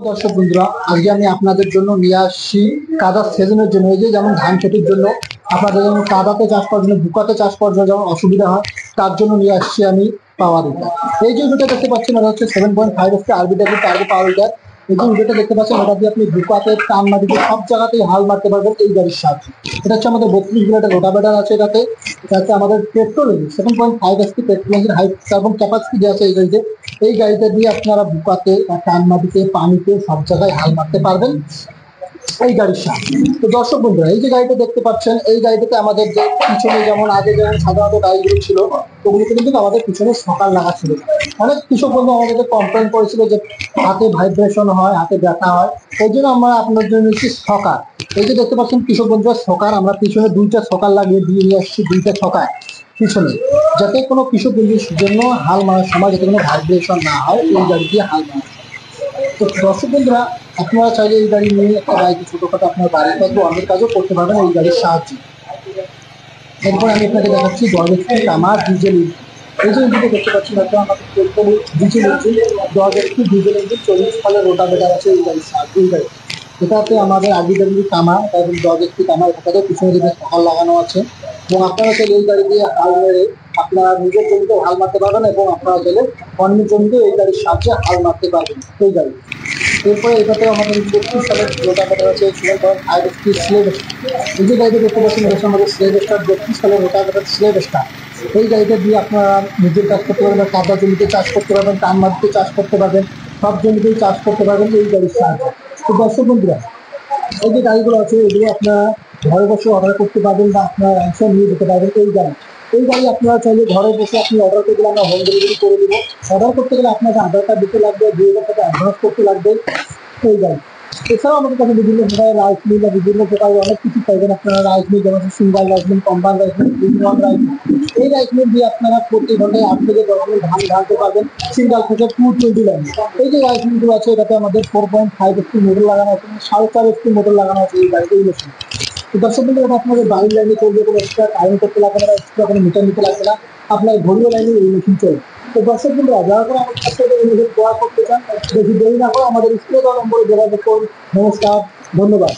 দর্শক বন্ধুরা, আজকে আমি আপনাদের জন্য নিয়ে আসছি কাদা সেজনের জন্য। এই যে যেমন ধান খেতির জন্য আপনাদের যেমন কাদাতে চাষ করার জন্য, বুকাতে চাষ করার জন্য যেমন অসুবিধা হয়, তার জন্য নিয়ে আসছি আমি পাওয়ার উইডার। এই যে উইডারটা দেখতে পাচ্ছেন, এটা হচ্ছে 7.5 HP আরবিডাব্লিউ টার্বো পাওয়ার উইডার। এই যে উইডারটা দেখতে পাচ্ছেন, এটা দিয়ে আপনি বুকাতে, টান মাটিতে সব জায়গাতেই হাল মারতে পারবেন এই গাড়ির সাহায্যে। এটা হচ্ছে আমাদের 32 বুলেটের রোটাভেটার আছে এটাতে। এটা হচ্ছে আমাদের petrol engine, 7.5 HP petrol engine, high carbon capacity দেওয়া আছে এই গাড়িতে। এই গাড়িটা দিয়ে আপনারা বুকাতে, টান মাটিতে, পানিতে সব জায়গায় হাল মারতে পারবেন এই গাড়ির সাথে। তো দর্শক বন্ধুরা, এই যে গাড়িটা দেখতে পাচ্ছেন, এই গাড়িটাতে আমাদের যে পিছনে যেমন আগে যেমন সাধারণত গাড়িগুলো ছিল, ওগুলোতে কিন্তু আমাদের পিছনে সকাল লাগা ছিল। অনেক কৃষক বন্ধু আমাদেরকে কমপ্লেন করেছিল যে হাতে ভাইব্রেশন হয়, হাতে ব্যথা হয়। এই জন্য আমরা আপনার জন্য নিচ্ছি সকার। এই যে দেখতে পাচ্ছেন কৃষক বন্ধুরা, সকার আমরা পিছনে দুইটা সকাল লাগিয়ে দিয়ে নিয়ে আসছি, দুইটা সকার পিছনে, যাতে কোনো কৃষক বন্ধুর জন্য হাল মারার সময় যাতে কোনো ভাইব্রেশন না হয়, এই গাড়ি দিয়ে হাল মারা। তো দর্শক বন্ধুরা, আপনারা চাইলে এই গাড়ি নিয়ে একটা বাইকে ছোটখাটো আপনার বাড়ির কাজ বা অনেক কাজও করতে পারবেন এই গাড়ির সাহায্যে। এরপর আমি আপনাকে দেখাচ্ছি গর্ভবতী আমার ডিজেল ইঞ্জিন। এই যে ইঞ্জিনটা দেখতে পাচ্ছেন, এটা আমাদের petrol diesel engine, 10 HP diesel engine, 40 সালের রোটাভেটার আছে এই গাড়ির সাহায্যে। এই গাড়ি এটাতে আমাদের আরবিডাব্লিউ তামা এবং 10 HP তামা, এটাতে পিছনে দিকে সকাল লাগানো আছে। এবং আপনারা চাইলে এই গাড়ি দিয়ে হাল মেরে আপনারা নিজের জমিতে হাল মারতে পারবেন এবং আপনারা চাইলে অন্যের জমিতে এই গাড়ির সাহায্যে হাল মারতে পারবেন এই গাড়ি। এরপরে এটাতে আমাদের 32 সালের রোটাভেটার আছে, 7.5 HP স্লেভ স্টার। এই যে গাড়িটা দেখতে পাচ্ছেন, এটা হচ্ছে আমাদের স্লেভ স্টার, 32 সালের রোটাভেটার স্লেভ স্টার। এই গাড়িটা দিয়ে আপনারা নিজের কাজ করতে পারবেন, কাদা জমিতে চাষ করতে পারবেন, টান মাটিতে চাষ করতে পারবেন, সব জমিতেই চাষ করতে পারবেন এই গাড়ির সাহায্যে। তো দর্শক বন্ধুরা, এই যে গাড়িগুলো আছে, এগুলো আপনারা ঘরে বসে অর্ডার করতে পারবেন বা আপনারা অ্যান্সার নিয়ে যেতে পারবেন এই গাড়ি। এই গাড়ি আপনারা চাইলে ঘরে বসে আপনি অর্ডার করে দিলে আমরা হোম ডেলিভারি করে দেবো। অর্ডার করতে গেলে আপনাকে আধার কার্ড দিতে লাগবে, 2,000 টাকা অ্যাডভান্স করতে লাগবে এই গাড়ি। এছাড়াও আমাদের কাছে বিভিন্ন প্রকারের রাইস মিল বা বিভিন্ন প্রকারের অনেক কিছু পাইবেন আপনারা। রাইস মিল যেমন single rice mill, combined rice mill, union rice mill. এই রাইস মিল দিয়ে আপনারা প্রতি ঘন্টায় 8 থেকে 10 মিনিট ধান ঢালতে পারবেন সিঙ্গেল থেকে 220 লাইন। এই যে রাইস মিলগুলো আছে, এটাতে আমাদের 4.5 HP মোটর লাগানো আছে, 4.5 HP মোটর লাগানো আছে এই গাড়িতে, এই মেশিন। তো দর্শক বন্ধু, এটা আপনাদের বাড়ির লাইনে চলবে, কোনো এক্সট্রা কারেন্ট করতে লাগবে না, এক্সট্রা কোনো মিটার নিতে লাগবে না, আপনার ঘরীয় লাইনে এই মেশিন চলবে। তো দর্শক বন্ধুরা, যারা করে আমাদের কাছ থেকে এই মেশিন ক্রয় করতে চান, বেশি দেরি না করে আমাদের স্ক্রিনে দেওয়া নম্বরে যোগাযোগ করুন। নমস্কার, ধন্যবাদ।